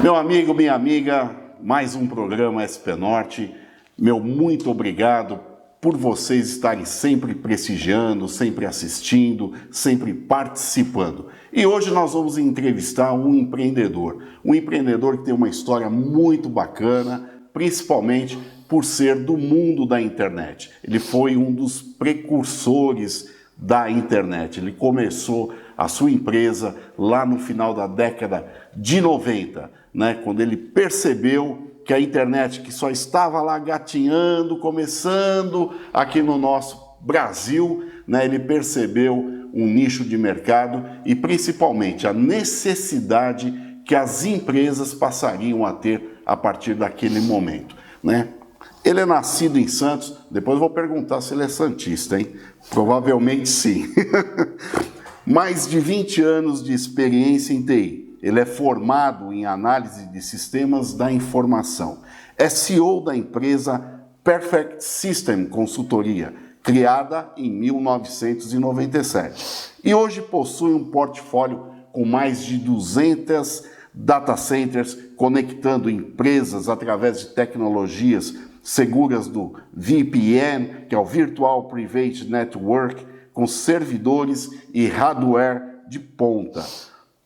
Meu amigo, minha amiga, mais um programa SP Norte. Meu muito obrigado por vocês estarem sempre prestigiando, sempre assistindo, sempre participando. E hoje nós vamos entrevistar um empreendedor que tem uma história muito bacana, principalmente por ser do mundo da internet. Ele foi um dos precursores da internet. Ele começou a sua empresa lá no final da década de 90, né, quando ele percebeu que a internet, que só estava lá gatinhando, começando aqui no nosso Brasil, né, ele percebeu um nicho de mercado e principalmente a necessidade que as empresas passariam a ter a partir daquele momento, né? Ele é nascido em Santos, depois eu vou perguntar se ele é santista, hein? Provavelmente sim. Mais de 20 anos de experiência em TI. Ele é formado em análise de sistemas da informação. É CEO da empresa Perfect System Consultoria, criada em 1997. E hoje possui um portfólio com mais de 200 data centers, conectando empresas através de tecnologias seguras do VPN, que é o Virtual Private Network, com servidores e hardware de ponta,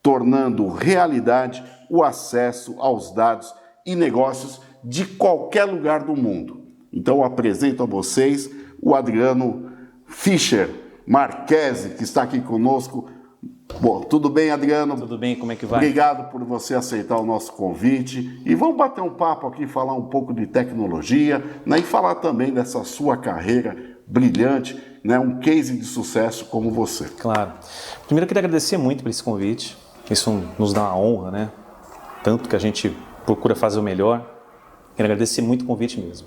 tornando realidade o acesso aos dados e negócios de qualquer lugar do mundo. Então eu apresento a vocês o Adriano Fischer Marchese, que está aqui conosco. Bom, tudo bem, Adriano? Tudo bem, como é que vai? Obrigado por você aceitar o nosso convite. E vamos bater um papo aqui, falar um pouco de tecnologia, né, e falar também dessa sua carreira brilhante, né, um case de sucesso como você. Claro. Primeiro eu queria agradecer muito por esse convite. Isso nos dá uma honra, né? Tanto que a gente procura fazer o melhor. Quero agradecer muito o convite mesmo.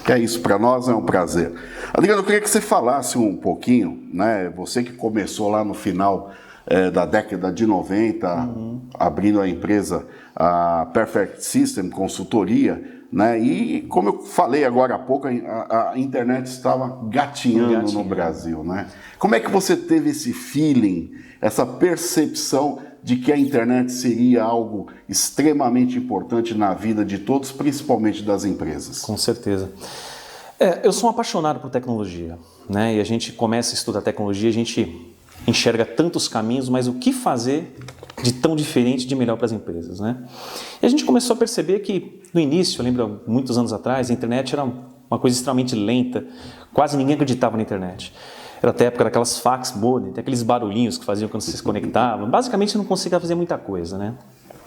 Que é isso, para nós é um prazer. Adriano, eu queria que você falasse um pouquinho, né? Você que começou lá no final da década de 90, abrindo a empresa, a Perfect System Consultoria, né? E como eu falei agora há pouco, a internet estava gatinhando no Brasil, né? Como é que você teve esse feeling, essa percepção de que a internet seria algo extremamente importante na vida de todos, principalmente das empresas? Com certeza. Eu sou um apaixonado por tecnologia, né? E a gente começa a estudar tecnologia, a gente enxerga tantos caminhos, mas o que fazer de tão diferente, de melhor para as empresas, né? E a gente começou a perceber que, no início, eu lembro, muitos anos atrás, a internet era uma coisa extremamente lenta, quase ninguém acreditava na internet. Era até a época daquelas fax modem, aqueles barulhinhos que faziam quando você se conectava. Basicamente, não conseguia fazer muita coisa, né?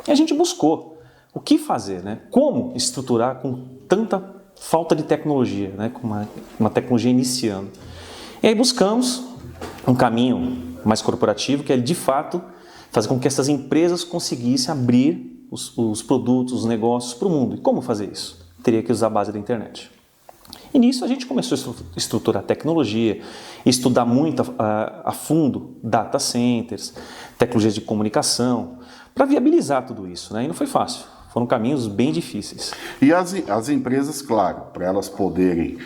E a gente buscou o que fazer, né? Como estruturar com tanta falta de tecnologia, né? Com uma tecnologia iniciando. E aí buscamos um caminho mais corporativo, que é, de fato, fazer com que essas empresas conseguissem abrir os produtos, os negócios para o mundo. E como fazer isso? Teria que usar a base da internet. E nisso a gente começou a estruturar tecnologia, estudar muito a fundo data centers, tecnologias de comunicação, para viabilizar tudo isso, né? E não foi fácil, foram caminhos bem difíceis. E as empresas, claro, para elas poderem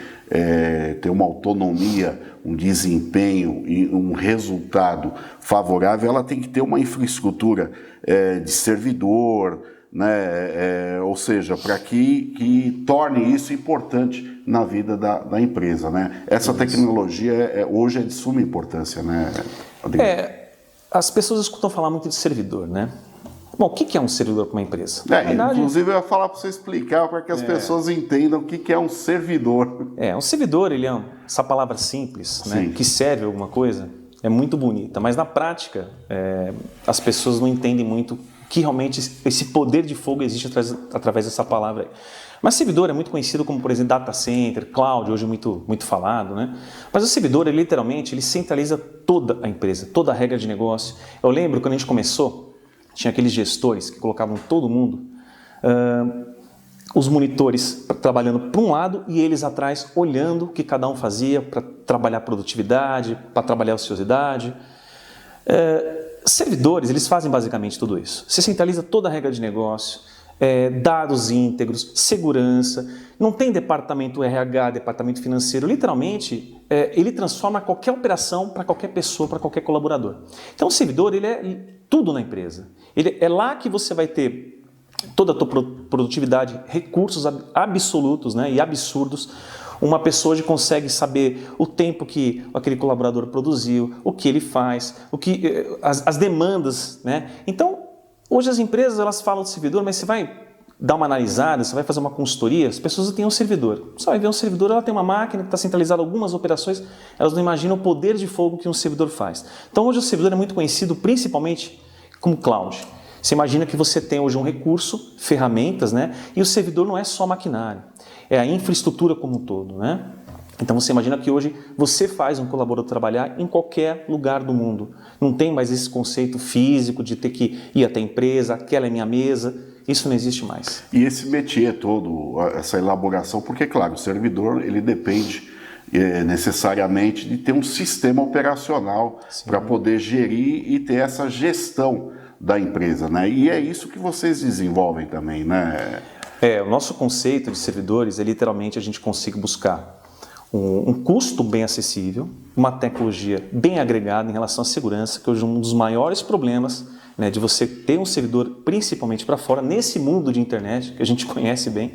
ter uma autonomia, um desempenho e um resultado favorável, ela tem que ter uma infraestrutura de servidor, né? Ou seja, para que torne isso importante na vida da empresa, né? Essa tecnologia hoje é de suma importância, né, Adriano? As pessoas escutam falar muito de servidor, né? Bom, o que é um servidor para uma empresa? Verdade, inclusive eu ia falar para você explicar para que as pessoas entendam o que é um servidor. Um servidor, ele é essa palavra simples, né, que serve alguma coisa, é muito bonita, mas na prática as pessoas não entendem muito que realmente esse poder de fogo existe através dessa palavra aí. Mas servidor é muito conhecido como, por exemplo, data center, cloud, hoje muito falado, né? Mas o servidor, ele, literalmente, ele centraliza toda a empresa, toda a regra de negócio. Eu lembro quando a gente começou, tinha aqueles gestores que colocavam todo mundo, os monitores trabalhando para um lado e eles atrás olhando o que cada um fazia para trabalhar produtividade, para trabalhar ociosidade. Servidores, eles fazem basicamente tudo isso. Você centraliza toda a regra de negócio, dados íntegros, segurança, não tem departamento RH, departamento financeiro, literalmente ele transforma qualquer operação para qualquer pessoa, para qualquer colaborador. Então o servidor, ele é tudo na empresa. É lá que você vai ter toda a tua produtividade, recursos absolutos, né, e absurdos. Uma pessoa hoje consegue saber o tempo que aquele colaborador produziu, o que ele faz, as demandas, né? Então, hoje as empresas elas falam de servidor, mas você vai dar uma analisada, você vai fazer uma consultoria, as pessoas têm um servidor. Você vai ver um servidor, ela tem uma máquina que está centralizada algumas operações, elas não imaginam o poder de fogo que um servidor faz. Então, hoje o servidor é muito conhecido principalmente como cloud. Você imagina que você tem hoje um recurso, ferramentas, né? E o servidor não é só maquinário, é a infraestrutura como um todo, né? Então você imagina que hoje você faz um colaborador trabalhar em qualquer lugar do mundo. Não tem mais esse conceito físico de ter que ir até a empresa, aquela é minha mesa. Isso não existe mais. E esse métier todo, essa elaboração, porque claro, o servidor ele depende necessariamente de ter um sistema operacional para poder gerir e ter essa gestão da empresa, né? E é isso que vocês desenvolvem também, né? O nosso conceito de servidores é literalmente a gente conseguir buscar um custo bem acessível, uma tecnologia bem agregada em relação à segurança, que hoje é um dos maiores problemas, né, de você ter um servidor principalmente para fora, nesse mundo de internet, que a gente conhece bem,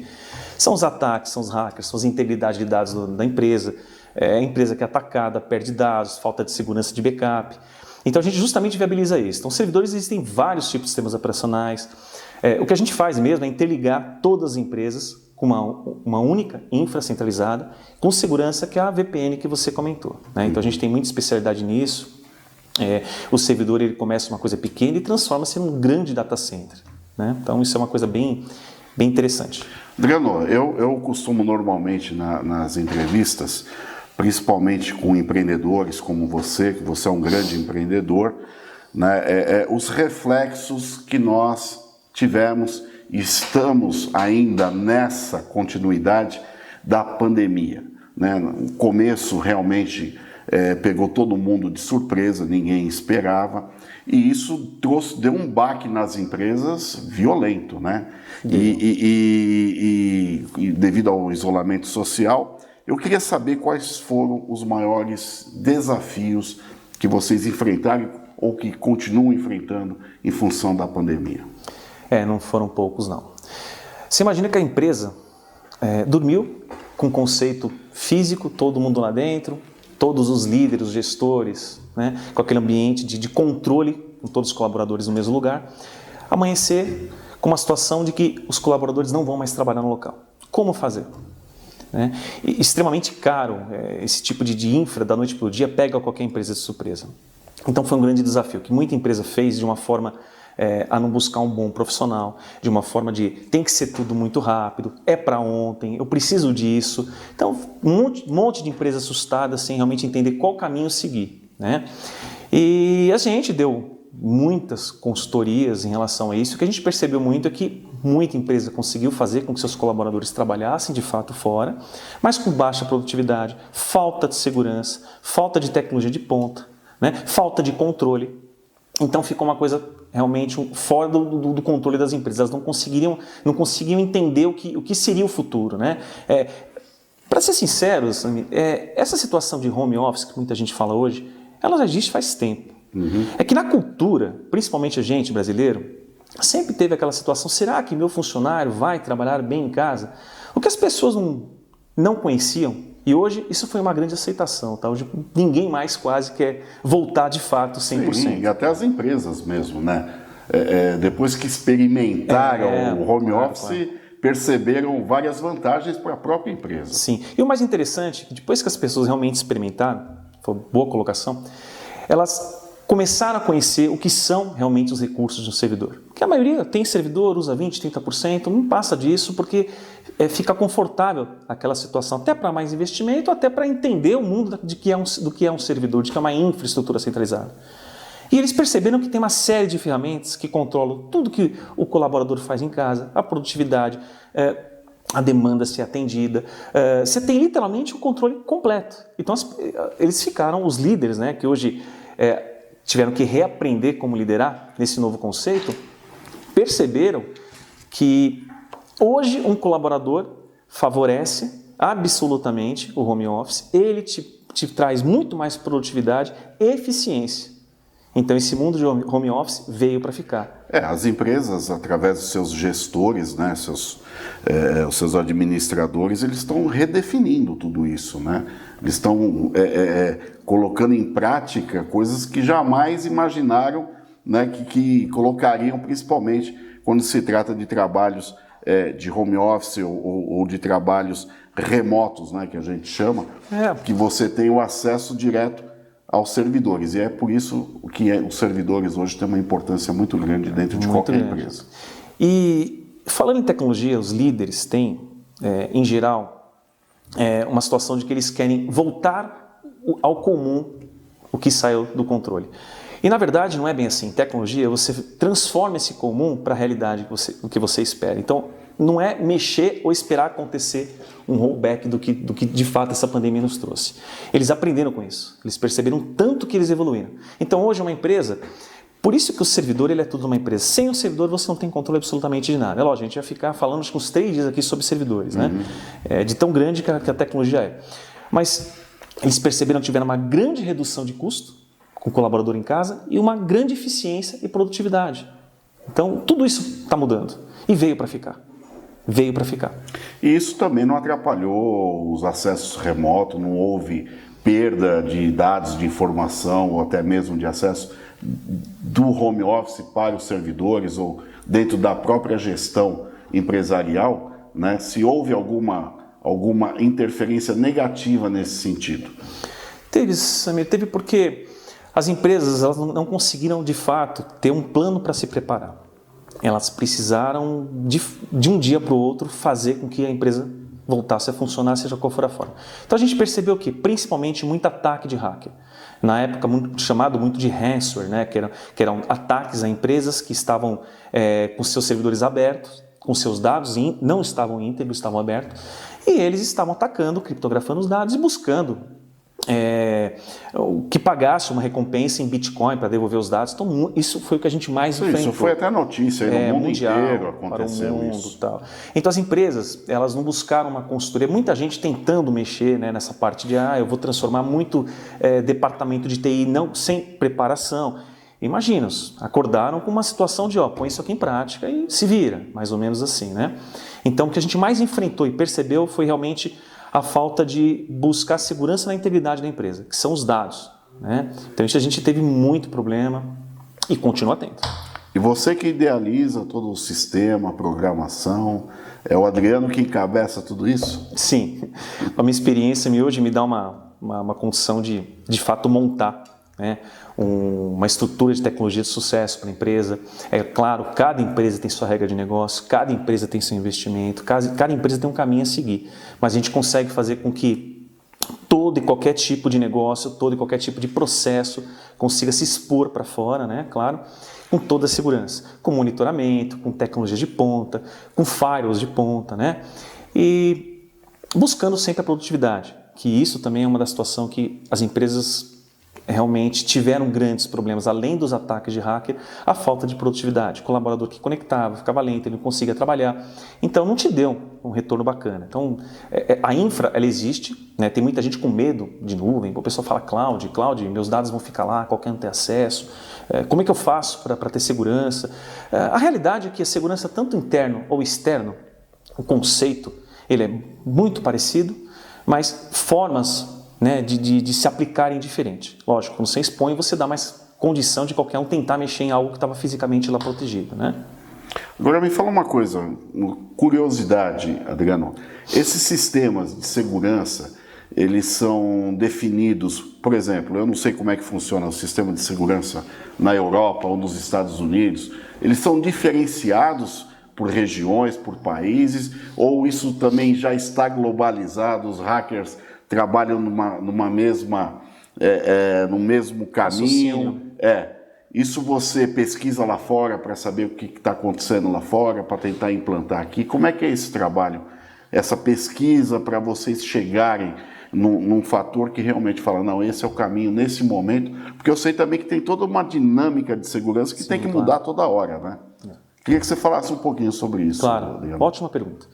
são os ataques, são os hackers, são as integridades de dados da empresa, a empresa que é atacada, perde dados, falta de segurança de backup. Então a gente justamente viabiliza isso. Então, servidores existem vários tipos de sistemas operacionais. O que a gente faz mesmo é interligar todas as empresas com uma única infra centralizada, com segurança, que é a VPN que você comentou, né? Então a gente tem muita especialidade nisso. O servidor ele começa uma coisa pequena e transforma-se num grande data center, né? Então isso é uma coisa bem interessante. Adriano, eu costumo normalmente nas entrevistas, principalmente com empreendedores como você, que você é um grande empreendedor, né, os reflexos que nós tivemos e estamos ainda nessa continuidade da pandemia, né? O começo realmente pegou todo mundo de surpresa, ninguém esperava, e isso deu um baque nas empresas violento, né? E devido ao isolamento social, eu queria saber quais foram os maiores desafios que vocês enfrentaram ou que continuam enfrentando em função da pandemia. Não foram poucos, não. Você imagina que a empresa dormiu com conceito físico, todo mundo lá dentro, todos os líderes, os gestores, né, com aquele ambiente de controle, com todos os colaboradores no mesmo lugar, amanhecer com uma situação de que os colaboradores não vão mais trabalhar no local. Como fazer? E extremamente caro, esse tipo de infra da noite para o dia pega qualquer empresa de surpresa. Então foi um grande desafio que muita empresa fez de uma forma a não buscar um bom profissional, de uma forma de tem que ser tudo muito rápido, é para ontem, eu preciso disso. Então um monte de empresa assustada sem realmente entender qual caminho seguir, né? E a gente deu muitas consultorias em relação a isso. O que a gente percebeu muito é que muita empresa conseguiu fazer com que seus colaboradores trabalhassem de fato fora, mas com baixa produtividade, falta de segurança, falta de tecnologia de ponta, né? Falta de controle. Então ficou uma coisa realmente fora do controle das empresas. Elas não conseguiam entender o que seria o futuro, né? Para ser sinceros, essa situação de home office que muita gente fala hoje, ela já existe faz tempo. Uhum. É que na cultura, principalmente a gente brasileiro, sempre teve aquela situação, será que meu funcionário vai trabalhar bem em casa? O que as pessoas não conheciam, e hoje isso foi uma grande aceitação, tá? Hoje ninguém mais quase quer voltar de fato 100%. Sim, e até as empresas mesmo, né? Depois que experimentaram o home office, perceberam várias vantagens para a própria empresa. Sim, e o mais interessante, depois que as pessoas realmente experimentaram, foi uma boa colocação, elas começaram a conhecer o que são realmente os recursos de um servidor. Porque a maioria tem servidor, usa 20%, 30%, não passa disso porque fica confortável aquela situação, até para mais investimento, até para entender o mundo do que é um servidor, de que é uma infraestrutura centralizada. E eles perceberam que tem uma série de ferramentas que controlam tudo que o colaborador faz em casa, a produtividade, a demanda ser atendida. Você tem literalmente o controle completo. Então eles ficaram, os líderes, né, que hoje tiveram que reaprender como liderar nesse novo conceito, perceberam que hoje um colaborador favorece absolutamente o home office, ele te traz muito mais produtividade e eficiência. Então esse mundo de home office veio para ficar. As empresas, através dos seus gestores, né, os seus administradores, eles estão redefinindo tudo isso, né? Eles estão colocando em prática coisas que jamais imaginaram, né, que colocariam, principalmente quando se trata de trabalhos de home office ou de trabalhos remotos, né, que a gente chama, que você tem o acesso direto aos servidores. E é por isso que os servidores hoje têm uma importância muito grande dentro de qualquer empresa. E falando em tecnologia, os líderes têm, em geral, uma situação de que eles querem voltar ao comum o que saiu do controle. E na verdade não é bem assim. Em tecnologia, você transforma esse comum para a realidade o que você espera. Então, não é mexer ou esperar acontecer um rollback do que de fato essa pandemia nos trouxe. Eles aprenderam com isso. Eles perceberam tanto que eles evoluíram. Então, hoje uma empresa, por isso que o servidor ele é tudo uma empresa. Sem o servidor você não tem controle absolutamente de nada. É lógico, a gente vai ficar falando acho que uns 3 dias aqui sobre servidores, né? De tão grande que a tecnologia é. Mas eles perceberam que tiveram uma grande redução de custo com o colaborador em casa e uma grande eficiência e produtividade. Então, tudo isso está mudando e veio para ficar. Veio para ficar. E isso também não atrapalhou os acessos remotos, não houve perda de dados de informação ou até mesmo de acesso do home office para os servidores ou dentro da própria gestão empresarial, né? Se houve alguma interferência negativa nesse sentido? Teve, Samir, teve porque as empresas elas não conseguiram de fato ter um plano para se preparar. Elas precisaram de um dia para o outro fazer com que a empresa voltasse a funcionar, seja qual for a forma. Então a gente percebeu que principalmente muito ataque de hacker. Na época chamado muito de ransomware, né? que eram ataques a empresas que estavam com seus servidores abertos, com seus dados não estavam íntegros, estavam abertos, e eles estavam atacando, criptografando os dados e buscando que pagasse uma recompensa em Bitcoin para devolver os dados. Então isso foi o que a gente mais enfrentou. Isso foi até notícia aí no mundo mundial, inteiro aconteceu para o mundo, isso. Tal. Então as empresas elas não buscaram uma consultoria, muita gente tentando mexer, né, nessa parte de eu vou transformar muito departamento de TI sem preparação. Imagina, acordaram com uma situação de põe isso aqui em prática e se vira, mais ou menos assim, né? Então o que a gente mais enfrentou e percebeu foi realmente a falta de buscar segurança na integridade da empresa, que são os dados, né? Então a gente teve muito problema e continua tendo. E você que idealiza todo o sistema, a programação, é o Adriano que encabeça tudo isso? Sim, a minha experiência hoje me dá uma condição de fato montar, né, uma estrutura de tecnologia de sucesso para a empresa. É claro, cada empresa tem sua regra de negócio, cada empresa tem seu investimento, cada empresa tem um caminho a seguir, mas a gente consegue fazer com que todo e qualquer tipo de negócio, todo e qualquer tipo de processo consiga se expor para fora, né, claro, com toda a segurança, com monitoramento, com tecnologia de ponta, com firewalls de ponta, né, e buscando sempre a produtividade, que isso também é uma das situações que as empresas realmente tiveram grandes problemas, além dos ataques de hacker, a falta de produtividade, o colaborador que conectava, ficava lento, ele não conseguia trabalhar, então não te deu um retorno bacana. Então a infra, ela existe, né? Tem muita gente com medo de nuvem, o pessoal fala cloud, meus dados vão ficar lá, qualquer um tem acesso, como é que eu faço para ter segurança? A realidade é que a segurança tanto interno ou externo, o conceito, ele é muito parecido, mas formas, né, de se aplicarem diferente. Lógico, quando você expõe, você dá mais condição de qualquer um tentar mexer em algo que estava fisicamente lá protegido, né? Agora me fala uma coisa, curiosidade, Adriano. Esses sistemas de segurança, eles são definidos, por exemplo, eu não sei como é que funciona o sistema de segurança na Europa ou nos Estados Unidos, eles são diferenciados por regiões, por países, ou isso também já está globalizado, os hackers trabalham numa mesma, no mesmo caminho? Isso você pesquisa lá fora para saber o que está acontecendo lá fora, para tentar implantar aqui? Como é que é esse trabalho, essa pesquisa para vocês chegarem num fator que realmente fala, não, esse é o caminho nesse momento, porque eu sei também que tem toda uma dinâmica de segurança que tem que mudar toda hora, né? Queria que você falasse um pouquinho sobre isso. Claro, ótima pergunta.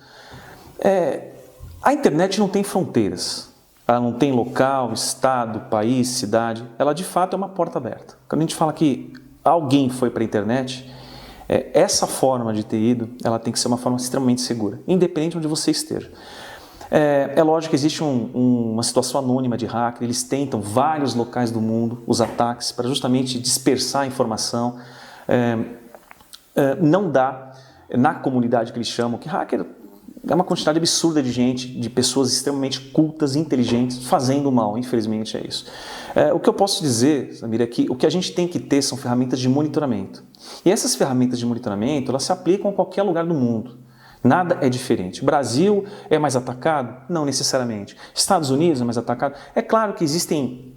A internet não tem fronteiras, ela não tem local, estado, país, cidade, ela de fato é uma porta aberta. Quando a gente fala que alguém foi para a internet, essa forma de ter ido, ela tem que ser uma forma extremamente segura, independente de onde você esteja. É lógico que existe uma situação anônima de hacker, eles tentam vários locais do mundo, os ataques, para justamente dispersar a informação. Não dá, na comunidade que eles chamam, que hacker é uma quantidade absurda de gente, de pessoas extremamente cultas, inteligentes, fazendo mal, infelizmente é isso. O que eu posso dizer, Samir, é que o que a gente tem que ter são ferramentas de monitoramento. E essas ferramentas de monitoramento, elas se aplicam a qualquer lugar do mundo. Nada é diferente. O Brasil é mais atacado? Não necessariamente. Estados Unidos é mais atacado? É claro que existem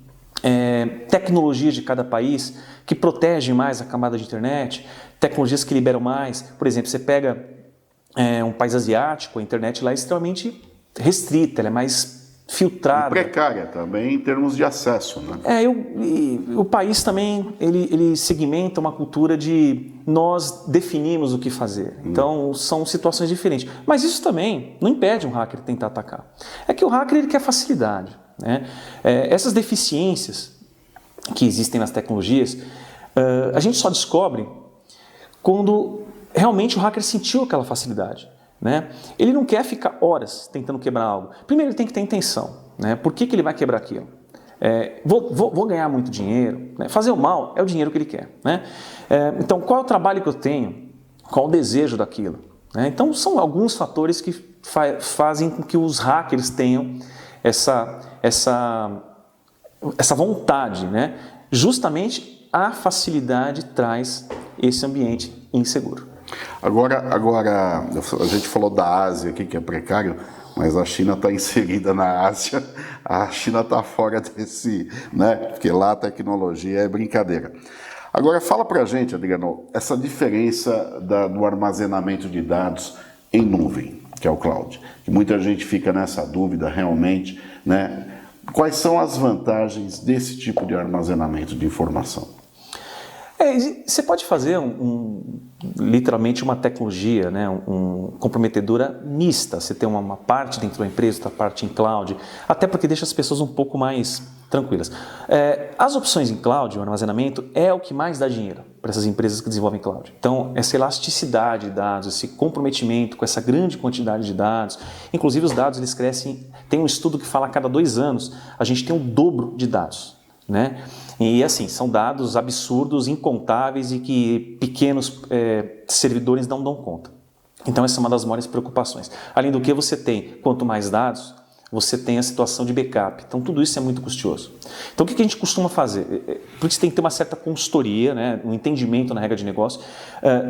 tecnologias de cada país que protegem mais a camada de internet, tecnologias que liberam mais. Por exemplo, você pega um país asiático, a internet lá é extremamente restrita, ela é mais filtrada. E precária também em termos de acesso, né? O país também, ele segmenta uma cultura de nós definimos o que fazer. Então, são situações diferentes. Mas isso também não impede um hacker tentar atacar. É que o hacker ele quer facilidade, né? Essas deficiências que existem nas tecnologias, a gente só descobre quando realmente o hacker sentiu aquela facilidade, né? Ele não quer ficar horas tentando quebrar algo. Primeiro ele tem que ter intenção, né? Por que ele vai quebrar aquilo? Vou ganhar muito dinheiro, né? Fazer o mal é o dinheiro que ele quer, né? Então qual é o trabalho que eu tenho? Qual o desejo daquilo? Né? Então são alguns fatores que fazem com que os hackers tenham essa vontade, né? Justamente a facilidade traz esse ambiente inseguro. Agora, a gente falou da Ásia aqui, que é precário, mas a China está inserida na Ásia, a China está fora desse, né? Porque lá a tecnologia é brincadeira. Agora, fala pra gente, Adriano, essa diferença do armazenamento de dados em nuvem, que é o cloud, que muita gente fica nessa dúvida realmente, né? Quais são as vantagens desse tipo de armazenamento de informação? Você pode fazer literalmente uma tecnologia, né, comprometedora mista. Você tem uma parte dentro da empresa, outra parte em cloud, até porque deixa as pessoas um pouco mais tranquilas. As opções em cloud, o armazenamento, é o que mais dá dinheiro para essas empresas que desenvolvem cloud. Então, essa elasticidade de dados, esse comprometimento com essa grande quantidade de dados, inclusive os dados eles crescem, tem um estudo que fala a cada 2 anos a gente tem o dobro de dados, né? E assim, são dados absurdos, incontáveis e que pequenos servidores não dão conta. Então essa é uma das maiores preocupações. Além do que você tem, quanto mais dados, você tem a situação de backup. Então tudo isso é muito custoso. Então o que a gente costuma fazer? Por isso tem que ter uma certa consultoria, né? Um entendimento na regra de negócio,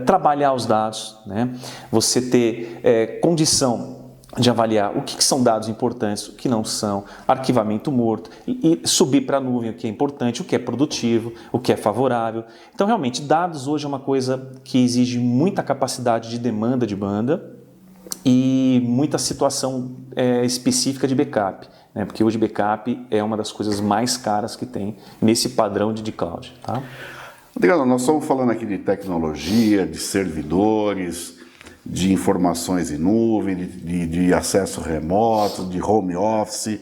trabalhar os dados, né? Você ter condição de avaliar o que são dados importantes, o que não são, arquivamento morto, e subir para a nuvem o que é importante, o que é produtivo, o que é favorável. Então, realmente, dados hoje é uma coisa que exige muita capacidade de demanda de banda e muita situação específica de backup, né? Porque hoje backup é uma das coisas mais caras que tem nesse padrão de cloud. Tá? Adriano, nós estamos falando aqui de tecnologia, de servidores, de informações em nuvem, de acesso remoto, de home office.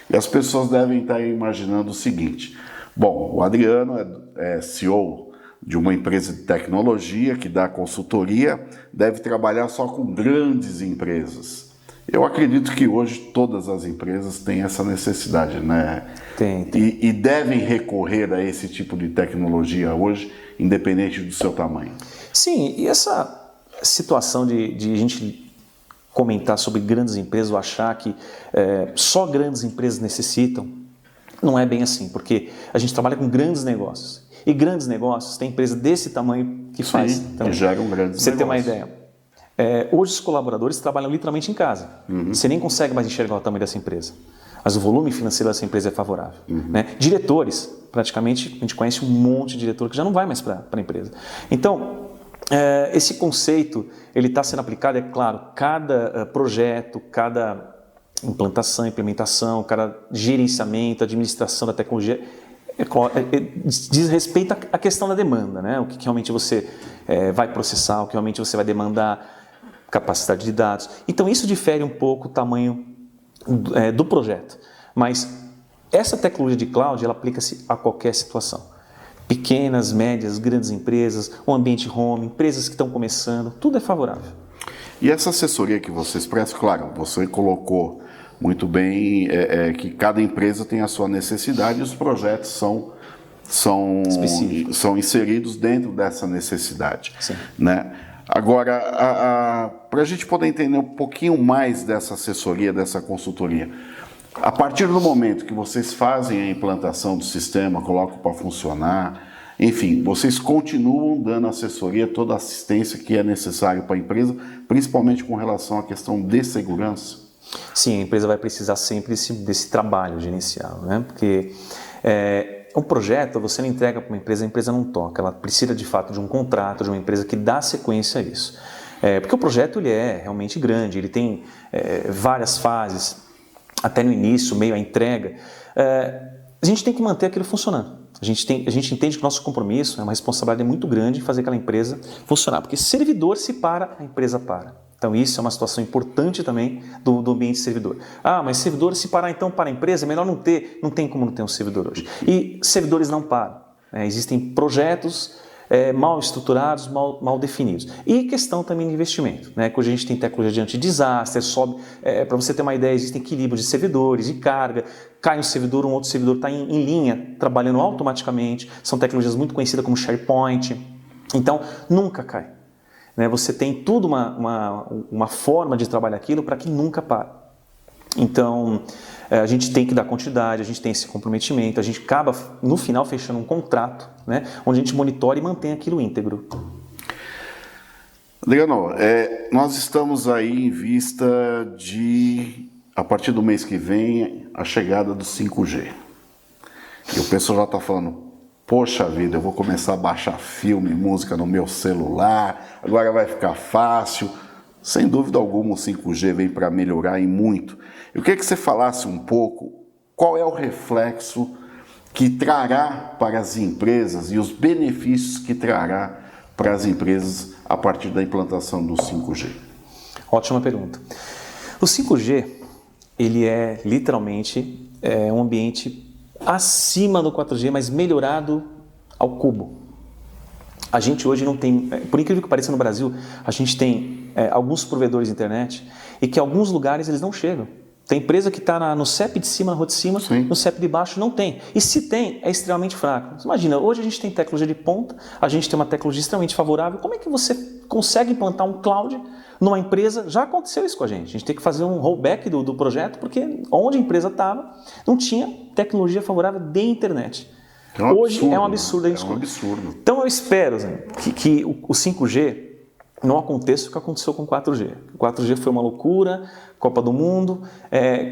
E as pessoas devem estar imaginando o seguinte: bom, o Adriano é CEO de uma empresa de tecnologia que dá consultoria, deve trabalhar só com grandes empresas. Eu acredito que hoje todas as empresas têm essa necessidade, né? Tem. E devem recorrer a esse tipo de tecnologia hoje, independente do seu tamanho. Sim, e essa situação de a gente comentar sobre grandes empresas ou achar que só grandes empresas necessitam. Não é bem assim, porque a gente trabalha com grandes negócios. E grandes negócios, tem empresa desse tamanho que faz. Sim, que geram grandes Você negócios. Tem uma ideia. Hoje os colaboradores trabalham literalmente em casa. Você nem consegue mais enxergar o tamanho dessa empresa. Mas o volume financeiro dessa empresa é favorável. Né? Diretores, praticamente, a gente conhece um monte de diretor que já não vai mais para a empresa. Então, esse conceito ele está sendo aplicado, é claro, cada projeto, cada implementação, cada gerenciamento, administração da tecnologia diz respeito à questão da demanda, né? O que realmente você vai processar, o que realmente você vai demandar, capacidade de dados. Então isso difere um pouco o tamanho do projeto, mas essa tecnologia de cloud ela aplica-se a qualquer situação. Pequenas, médias, grandes empresas, um ambiente home, empresas que estão começando, tudo é favorável. E essa assessoria que vocês prestam, claro, você colocou muito bem que cada empresa tem a sua necessidade e os projetos são inseridos dentro dessa necessidade. Sim. Né? Agora, para a gente poder entender um pouquinho mais dessa assessoria, dessa consultoria, a partir do momento que vocês fazem a implantação do sistema, colocam para funcionar, enfim, vocês continuam dando assessoria, toda a assistência que é necessária para a empresa, principalmente com relação à questão de segurança? Sim, a empresa vai precisar sempre desse trabalho gerencial, né? Porque um projeto você não entrega para uma empresa, a empresa não toca, ela precisa de fato de um contrato, de uma empresa que dá sequência a isso. Porque o projeto ele é realmente grande, ele tem várias fases, até no início, meio a entrega. A gente tem que manter aquilo funcionando. A gente entende que o nosso compromisso é uma responsabilidade muito grande em fazer aquela empresa funcionar, porque servidor se para, a empresa para. Então isso é uma situação importante também do ambiente servidor. Mas servidor se parar então para a empresa, é melhor não ter, não tem como não ter um servidor hoje. E servidores não param. Existem projetos mal estruturados, mal definidos. E questão também de investimento. Né? Hoje a gente tem tecnologia de antidesastre, sobe, para você ter uma ideia, existem equilíbrios de servidores, de carga, cai um servidor, um outro servidor está em linha, trabalhando automaticamente, são tecnologias muito conhecidas como SharePoint, então nunca cai. Né? Você tem tudo uma forma de trabalhar aquilo para que nunca pare. Então, a gente tem que dar quantidade, a gente tem esse comprometimento, a gente acaba, no final, fechando um contrato, né, onde a gente monitora e mantém aquilo íntegro. Adriano, nós estamos aí em vista de, a partir do mês que vem, a chegada do 5G. E o pessoal já está falando, poxa vida, eu vou começar a baixar filme, música no meu celular, agora vai ficar fácil. Sem dúvida alguma o 5G vem para melhorar e muito. Eu queria que você falasse um pouco qual é o reflexo que trará para as empresas e os benefícios que trará para as empresas a partir da implantação do 5G. Ótima pergunta. O 5G, ele é literalmente um ambiente acima do 4G, mas melhorado ao cubo. A gente hoje não tem, por incrível que pareça no Brasil, a gente tem alguns provedores de internet e que em alguns lugares eles não chegam. Tem empresa que está no CEP de cima, na rua de cima, sim, no CEP de baixo não tem. E se tem, é extremamente fraco. Você imagina, hoje a gente tem tecnologia de ponta, a gente tem uma tecnologia extremamente favorável. Como é que você consegue implantar um cloud numa empresa? Já aconteceu isso com a gente. A gente tem que fazer um rollback do projeto, porque onde a empresa estava, não tinha tecnologia favorável de internet. Hoje é um absurdo. É um absurdo. Então eu espero que o 5G não aconteça o que aconteceu com o 4G. O 4G foi uma loucura, Copa do Mundo,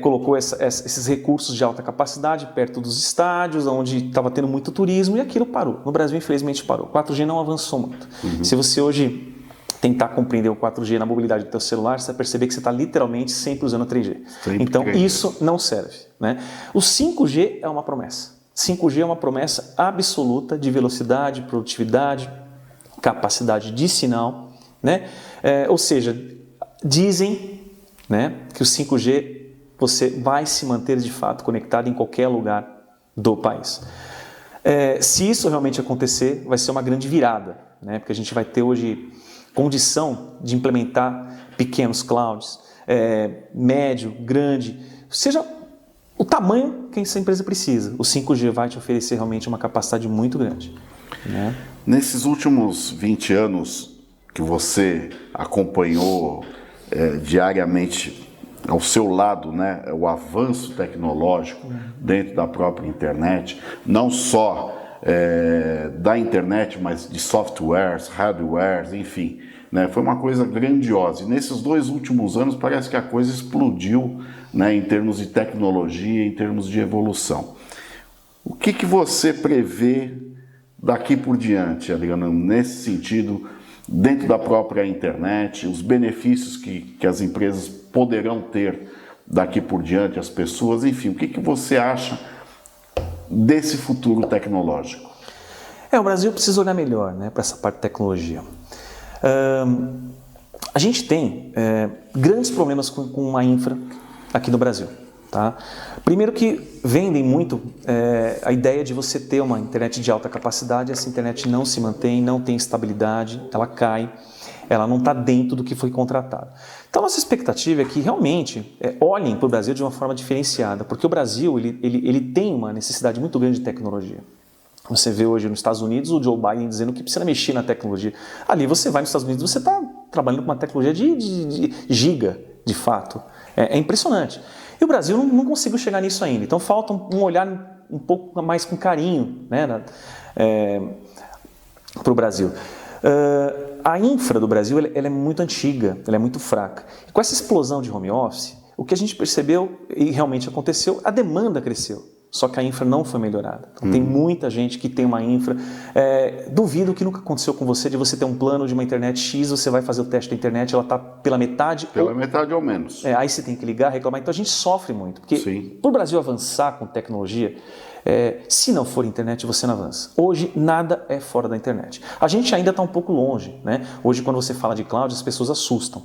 colocou esses recursos de alta capacidade perto dos estádios, onde estava tendo muito turismo, e aquilo parou. No Brasil, infelizmente, parou. O 4G não avançou muito. Se você hoje tentar compreender o 4G na mobilidade do teu celular, você vai perceber que você está literalmente sempre usando 3G. Então, isso não serve. Né? O 5G é uma promessa. 5G é uma promessa absoluta de velocidade, produtividade, capacidade de sinal, né? Ou seja, dizem, né, que o 5G você vai se manter de fato conectado em qualquer lugar do país. Se isso realmente acontecer, vai ser uma grande virada, né? Porque a gente vai ter hoje condição de implementar pequenos clouds, médio, grande, seja o tamanho que essa empresa precisa. O 5G vai te oferecer realmente uma capacidade muito grande. Né? Nesses últimos 20 anos que você acompanhou diariamente ao seu lado, né, o avanço tecnológico dentro da própria internet, não só da internet, mas de softwares, hardwares, enfim, né, foi uma coisa grandiosa. E nesses 2 últimos anos parece que a coisa explodiu, né, em termos de tecnologia, em termos de evolução. O que você prevê daqui por diante, Adriano, nesse sentido, dentro da própria internet, os benefícios que as empresas poderão ter daqui por diante, as pessoas, enfim, o que você acha desse futuro tecnológico? O Brasil precisa olhar melhor, né, para essa parte de tecnologia. A gente tem grandes problemas com a infra aqui no Brasil. Tá? Primeiro que vendem muito a ideia de você ter uma internet de alta capacidade, essa internet não se mantém, não tem estabilidade, ela cai, ela não está dentro do que foi contratado. Então, nossa expectativa é que realmente olhem para o Brasil de uma forma diferenciada, porque o Brasil ele tem uma necessidade muito grande de tecnologia. Você vê hoje nos Estados Unidos o Joe Biden dizendo que precisa mexer na tecnologia. Ali você vai nos Estados Unidos, você está trabalhando com uma tecnologia de giga, de fato. É impressionante. E o Brasil não conseguiu chegar nisso ainda. Então falta um olhar um pouco mais com carinho, né, para o Brasil. A infra do Brasil ela é muito antiga, ela é muito fraca. E com essa explosão de home office, o que a gente percebeu e realmente aconteceu, a demanda cresceu. Só que a infra não foi melhorada. Então, tem muita gente que tem uma infra. Duvido que nunca aconteceu com você de você ter um plano de uma internet X, você vai fazer o teste da internet, ela está pela metade. Metade ou menos. Aí você tem que ligar, reclamar. Então a gente sofre muito. Porque para o Brasil avançar com tecnologia, se não for internet, você não avança. Hoje, nada é fora da internet. A gente ainda está um pouco longe, né? Hoje, quando você fala de cloud, as pessoas assustam.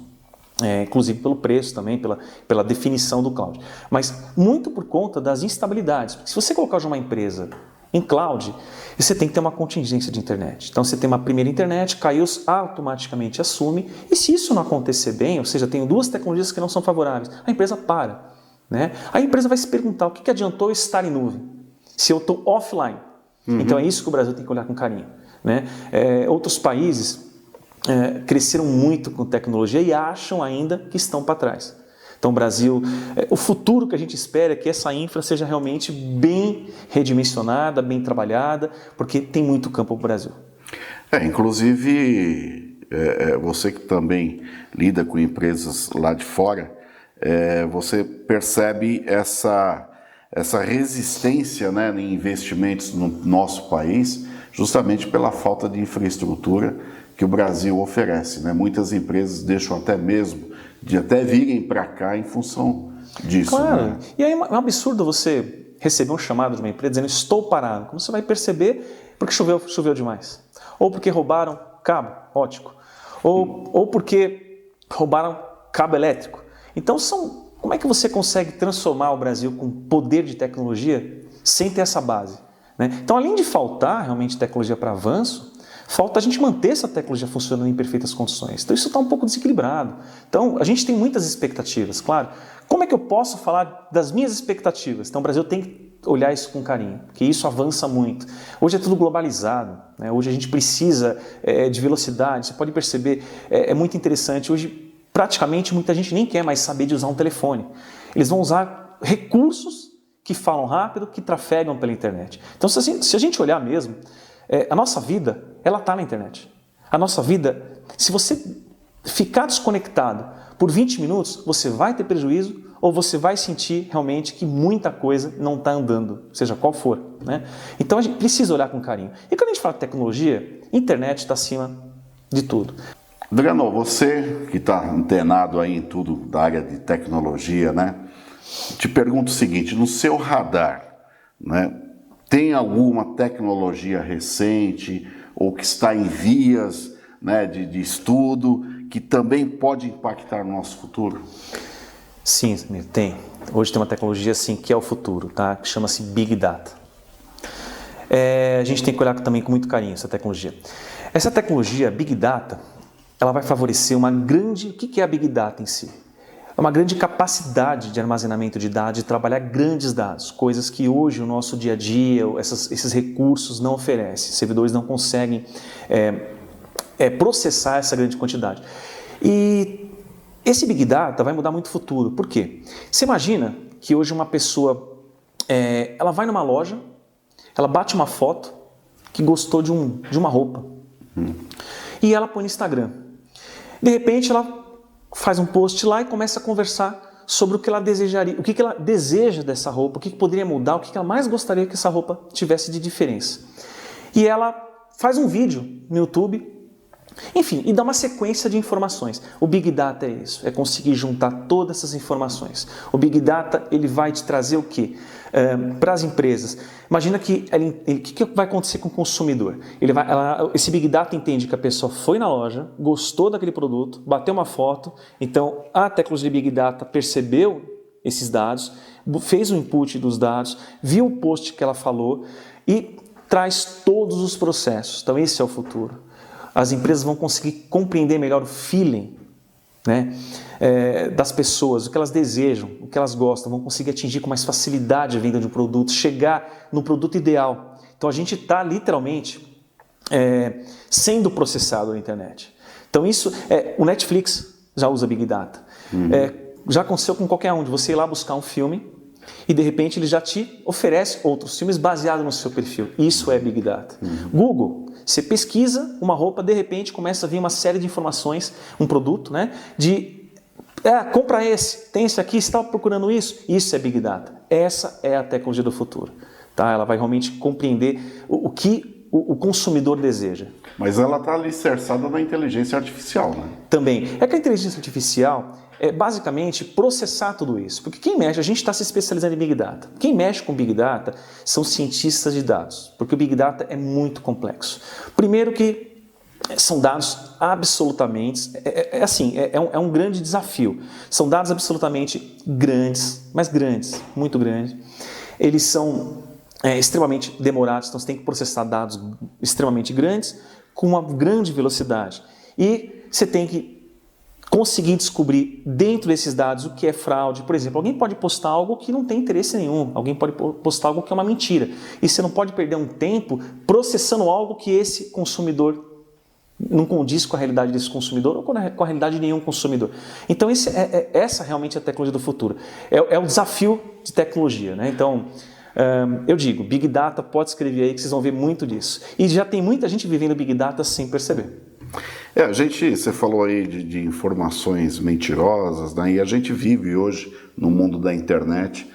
Inclusive pelo preço também, pela definição do cloud. Mas muito por conta das instabilidades. Porque se você colocar uma empresa em cloud, você tem que ter uma contingência de internet. Então você tem uma primeira internet, caiu, automaticamente assume. E se isso não acontecer bem, ou seja, tem 2 tecnologias que não são favoráveis, a empresa para. Né? A empresa vai se perguntar o que adiantou eu estar em nuvem, se eu estou offline. Então é isso que o Brasil tem que olhar com carinho. Né? Outros países cresceram muito com tecnologia e acham ainda que estão para trás. Então o Brasil, o futuro que a gente espera é que essa infra seja realmente bem redimensionada, bem trabalhada, porque tem muito campo para o Brasil. Inclusive, você que também lida com empresas lá de fora, você percebe essa resistência, né, em investimentos no nosso país, justamente pela falta de infraestrutura que o Brasil oferece, né? Muitas empresas deixam até mesmo de virem para cá em função disso. Claro, né? E aí é um absurdo você receber um chamado de uma empresa dizendo estou parado. Como você vai perceber? Porque choveu demais. Ou porque roubaram cabo óptico. Ou porque roubaram cabo elétrico. Então como é que você consegue transformar o Brasil com poder de tecnologia sem ter essa base? Né? Então, além de faltar realmente tecnologia para avanço, falta a gente manter essa tecnologia funcionando em perfeitas condições. Então isso está um pouco desequilibrado. Então a gente tem muitas expectativas, claro. Como é que eu posso falar das minhas expectativas? Então o Brasil tem que olhar isso com carinho, porque isso avança muito. Hoje é tudo globalizado, né? Hoje a gente precisa de velocidade. Você pode perceber, é muito interessante. Hoje praticamente muita gente nem quer mais saber de usar um telefone. Eles vão usar recursos que falam rápido, que trafegam pela internet. Então se a gente olhar mesmo, a nossa vida, ela está na internet. A nossa vida, se você ficar desconectado por 20 minutos, você vai ter prejuízo ou você vai sentir realmente que muita coisa não está andando, seja qual for. Né? Então a gente precisa olhar com carinho. E quando a gente fala de tecnologia, internet está acima de tudo. Adriano, você que está antenado aí em tudo da área de tecnologia, né? Te pergunto o seguinte, no seu radar, né? Tem alguma tecnologia recente ou que está em vias, né, de estudo que também pode impactar no nosso futuro? Sim, tem. Hoje tem uma tecnologia assim, que é o futuro, tá? Que chama-se Big Data. A gente tem que olhar também com muito carinho essa tecnologia. Essa tecnologia, Big Data, ela vai favorecer uma grande... O que é a Big Data em si? É uma grande capacidade de armazenamento de dados, de trabalhar grandes dados, coisas que hoje o nosso dia a dia, esses recursos não oferecem, servidores não conseguem processar essa grande quantidade. E esse Big Data vai mudar muito o futuro. Por quê? Você imagina que hoje uma pessoa, ela vai numa loja, ela bate uma foto que gostou de uma roupa e ela põe no Instagram. De repente ela faz um post lá e começa a conversar sobre o que ela desejaria, o que ela deseja dessa roupa, o que poderia mudar, o que ela mais gostaria que essa roupa tivesse de diferença. E ela faz um vídeo no YouTube, enfim, e dá uma sequência de informações. O Big Data é isso, é conseguir juntar todas essas informações. O Big Data, ele vai te trazer o quê? Para as empresas. Imagina que o que vai acontecer com o consumidor? Esse Big Data entende que a pessoa foi na loja, gostou daquele produto, bateu uma foto, então a tecnologia de Big Data percebeu esses dados, fez o input dos dados, viu o post que ela falou e traz todos os processos. Então esse é o futuro. As empresas vão conseguir compreender melhor o feeling, né, das pessoas, o que elas desejam, o que elas gostam, vão conseguir atingir com mais facilidade a venda de um produto, chegar no produto ideal. Então a gente está literalmente sendo processado na internet. Então isso, o Netflix já usa Big Data. Já aconteceu com qualquer um, de você ir lá buscar um filme e de repente ele já te oferece outros filmes baseados no seu perfil. Isso é Big Data. Google, você pesquisa uma roupa, de repente começa a vir uma série de informações, um produto, né, compra esse, tem esse aqui, você estava procurando isso? Isso é Big Data. Essa é a tecnologia do futuro. Tá? Ela vai realmente compreender o que o consumidor deseja. Mas ela está alicerçada na inteligência artificial, né? Também. É que a inteligência artificial é basicamente processar tudo isso. Porque quem mexe, a gente está se especializando em Big Data. Quem mexe com Big Data são cientistas de dados, porque o Big Data é muito complexo. Primeiro que são dados absolutamente, é um grande desafio. São dados absolutamente grandes, mas grandes, muito grandes. Eles são extremamente demorados, então você tem que processar dados extremamente grandes com uma grande velocidade. E você tem que conseguir descobrir dentro desses dados o que é fraude. Por exemplo, alguém pode postar algo que não tem interesse nenhum, alguém pode postar algo que é uma mentira. E você não pode perder um tempo processando algo que esse consumidor não condiz com a realidade desse consumidor ou com a realidade de nenhum consumidor. Então essa realmente é a tecnologia do futuro. É o desafio de tecnologia, né? Então, eu digo, Big Data, pode escrever aí que vocês vão ver muito disso. E já tem muita gente vivendo Big Data sem perceber. Você falou aí de informações mentirosas, né? E a gente vive hoje no mundo da internet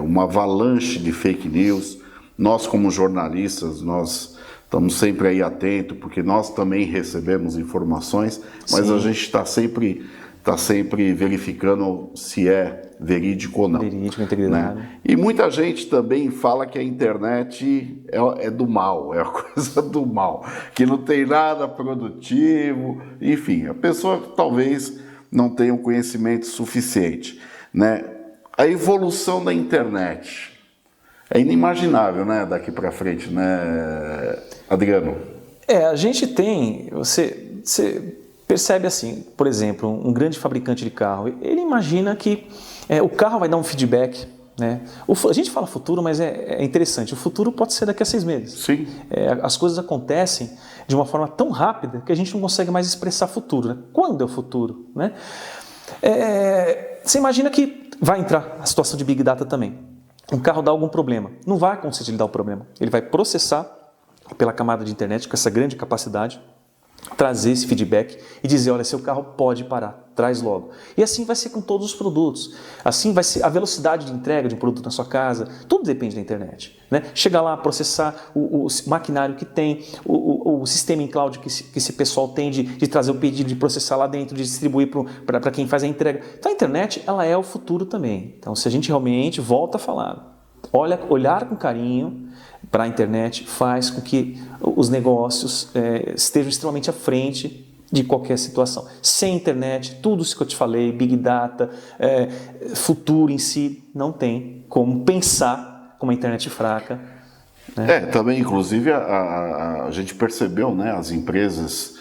uma avalanche de fake news. Nós, como jornalistas, nós estamos sempre aí atentos, porque nós também recebemos informações, mas Sim. a gente está sempre verificando se é verídico ou não. Verídico, integridade. Né? E muita gente também fala que a internet é do mal, é a coisa do mal, que não tem nada produtivo, enfim, a pessoa talvez não tenha um conhecimento suficiente. Né? A evolução da internet é inimaginável, né, daqui para frente, né, Adriano? A gente tem, você percebe assim, por exemplo, um grande fabricante de carro, ele imagina que o carro vai dar um feedback, né? A gente fala futuro, mas é interessante, o futuro pode ser daqui a 6 meses. Sim. As coisas acontecem de uma forma tão rápida que a gente não consegue mais expressar futuro. Né? Quando é o futuro? Né? Você imagina que vai entrar a situação de Big Data também. Um carro dá algum problema, não vai acontecer de ele dar o problema, ele vai processar pela camada de internet com essa grande capacidade, trazer esse feedback e dizer, olha, seu carro pode parar, traz logo. E assim vai ser com todos os produtos. Assim vai ser a velocidade de entrega de um produto na sua casa, tudo depende da internet. Né? Chegar lá, processar o maquinário que tem, o sistema em cloud que esse pessoal tem de trazer o pedido, de processar lá dentro, de distribuir para quem faz a entrega. Então a internet, ela é o futuro também. Então se a gente realmente volta a falar, olhar com carinho para a internet faz com que os negócios estejam extremamente à frente de qualquer situação. Sem internet, tudo isso que eu te falei, Big Data, futuro em si, não tem como pensar com uma internet fraca. Né? Também, inclusive, a gente percebeu, né, as empresas,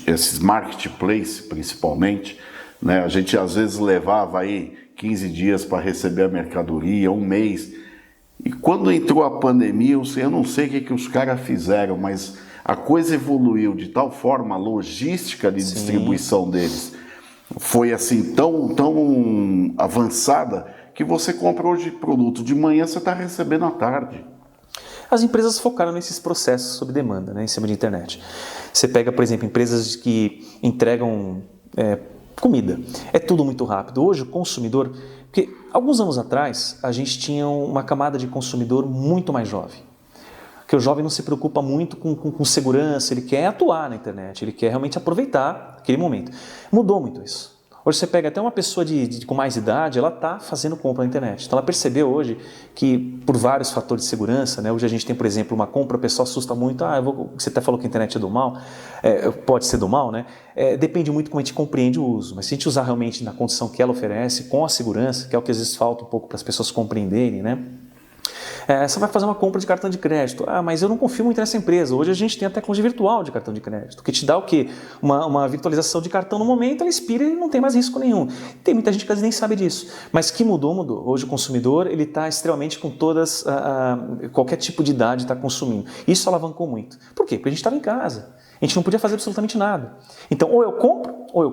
esses marketplace principalmente, né, a gente às vezes levava aí 15 dias para receber a mercadoria, um mês. E quando entrou a pandemia, eu não sei o que os caras fizeram, mas a coisa evoluiu de tal forma, a logística de distribuição deles foi assim tão avançada que você compra hoje produto de manhã, você está recebendo à tarde. As empresas focaram nesses processos sob demanda, né, em cima de internet. Você pega, por exemplo, empresas que entregam comida. É tudo muito rápido. Hoje o consumidor... Porque alguns anos atrás a gente tinha uma camada de consumidor muito mais jovem. Porque o jovem não se preocupa muito com segurança, ele quer atuar na internet, ele quer realmente aproveitar aquele momento. Mudou muito isso. Hoje você pega até uma pessoa com mais idade, ela está fazendo compra na internet. Então ela percebeu hoje que por vários fatores de segurança, né, hoje a gente tem, por exemplo, uma compra, o pessoal assusta muito, você até falou que a internet é do mal, pode ser do mal, né? Depende muito como a gente compreende o uso, mas se a gente usar realmente na condição que ela oferece, com a segurança, que é o que às vezes falta um pouco para as pessoas compreenderem, né? Você vai fazer uma compra de cartão de crédito. Mas eu não confio muito nessa empresa. Hoje a gente tem a tecnologia virtual de cartão de crédito, que te dá o quê? Uma virtualização de cartão no momento, ela expira e não tem mais risco nenhum. Tem muita gente que às vezes nem sabe disso. Mas que mudou. Hoje o consumidor ele está extremamente com qualquer tipo de idade está consumindo. Isso alavancou muito. Por quê? Porque a gente estava em casa. A gente não podia fazer absolutamente nada. Então ou eu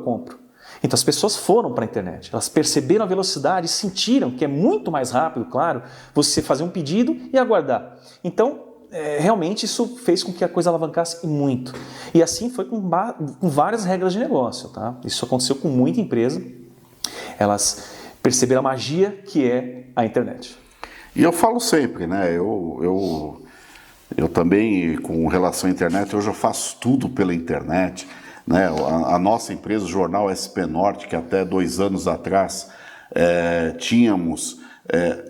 compro. Então as pessoas foram para a internet, elas perceberam a velocidade, sentiram que é muito mais rápido, claro, você fazer um pedido e aguardar. Então, realmente isso fez com que a coisa alavancasse muito. E assim foi com várias regras de negócio. Tá? Isso aconteceu com muita empresa, elas perceberam a magia que é a internet. E eu falo sempre, né? Eu também, com relação à internet, hoje eu faço tudo pela internet. Né? A nossa empresa, o Jornal SP Norte, que até 2 anos atrás tínhamos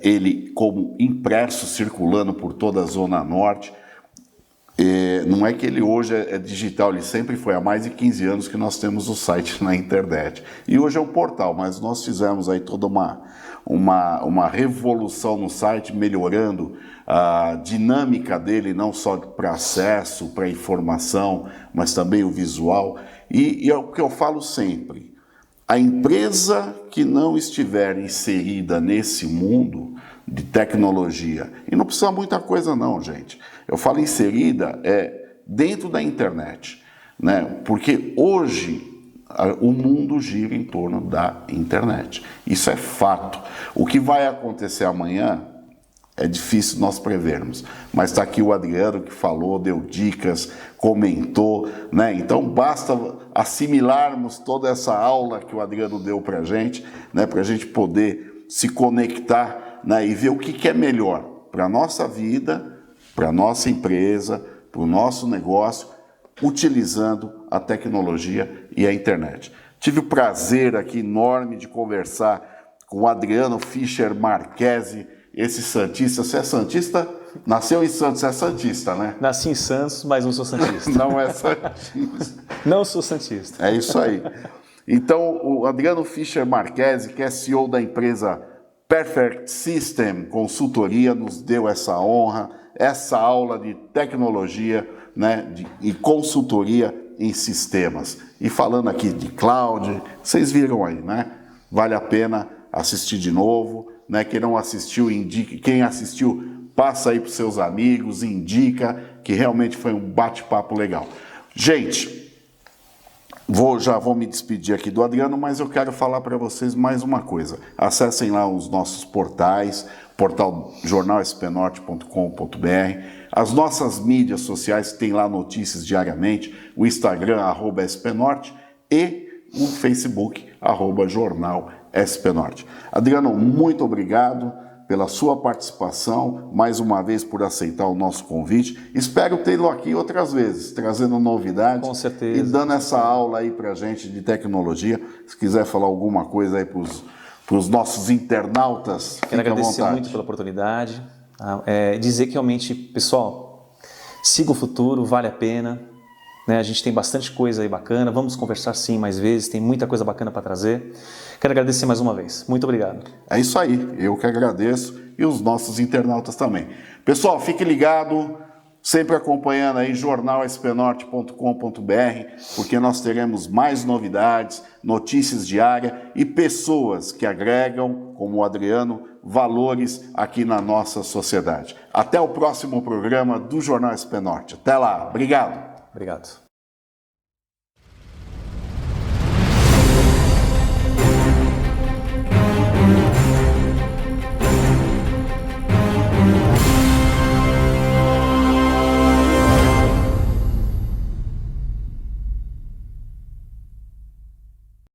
ele como impresso circulando por toda a Zona Norte. Não é que ele hoje é digital, ele sempre foi. Há mais de 15 anos que nós temos o site na internet. E hoje é um portal, mas nós fizemos aí toda uma revolução no site, melhorando a dinâmica dele, não só para acesso, para informação, mas também o visual. E é o que eu falo sempre, a empresa que não estiver inserida nesse mundo de tecnologia, e não precisa muita coisa não, gente, eu falo inserida dentro da internet, né? Porque hoje o mundo gira em torno da internet, isso é fato. O que vai acontecer amanhã é difícil nós prevermos, mas está aqui o Adriano que falou, deu dicas, comentou, né? Então basta assimilarmos toda essa aula que o Adriano deu para a gente, né? Para a gente poder se conectar, né? E ver o que é melhor para a nossa vida, para a nossa empresa, para o nosso negócio, utilizando a tecnologia e a internet. Tive o prazer aqui enorme de conversar com o Adriano Fischer Marchesi, esse santista. Você é santista? Nasceu em Santos, você é santista, né? Nasci em Santos, mas não sou santista. Não é santista. Não sou santista. É isso aí. Então, o Adriano Fischer Marchesi, que é CEO da empresa Perfect System Consultoria, nos deu essa honra, essa aula de tecnologia, né, e consultoria em sistemas. E falando aqui de cloud, vocês viram aí, né? Vale a pena assistir de novo, né? Quem não assistiu, indique. Quem assistiu, passa aí para os seus amigos, indica, que realmente foi um bate-papo legal. Gente, já vou me despedir aqui do Adriano, mas eu quero falar para vocês mais uma coisa. Acessem lá os nossos portais, portal jornalspnorte.com.br, as nossas mídias sociais, tem lá notícias diariamente, o Instagram, @spnorte, e o Facebook, @jornalspnorte. Adriano, muito obrigado pela sua participação, mais uma vez por aceitar o nosso convite. Espero tê-lo aqui outras vezes, trazendo novidades. Com certeza. E dando essa aula aí pra gente de tecnologia. Se quiser falar alguma coisa aí para os nossos internautas, quero fique à agradecer vontade. muito pela oportunidade. Dizer que realmente, pessoal, siga o futuro, vale a pena. Né? A gente tem bastante coisa aí bacana, vamos conversar sim mais vezes, tem muita coisa bacana para trazer. Quero agradecer mais uma vez. Muito obrigado. É isso aí, eu que agradeço e os nossos internautas também. Pessoal, fique ligado, sempre acompanhando aí jornalspnorte.com.br, porque nós teremos mais novidades, notícias diárias e pessoas que agregam, como o Adriano, valores aqui na nossa sociedade. Até o próximo programa do Jornal SP Norte. Até lá, obrigado. Obrigado.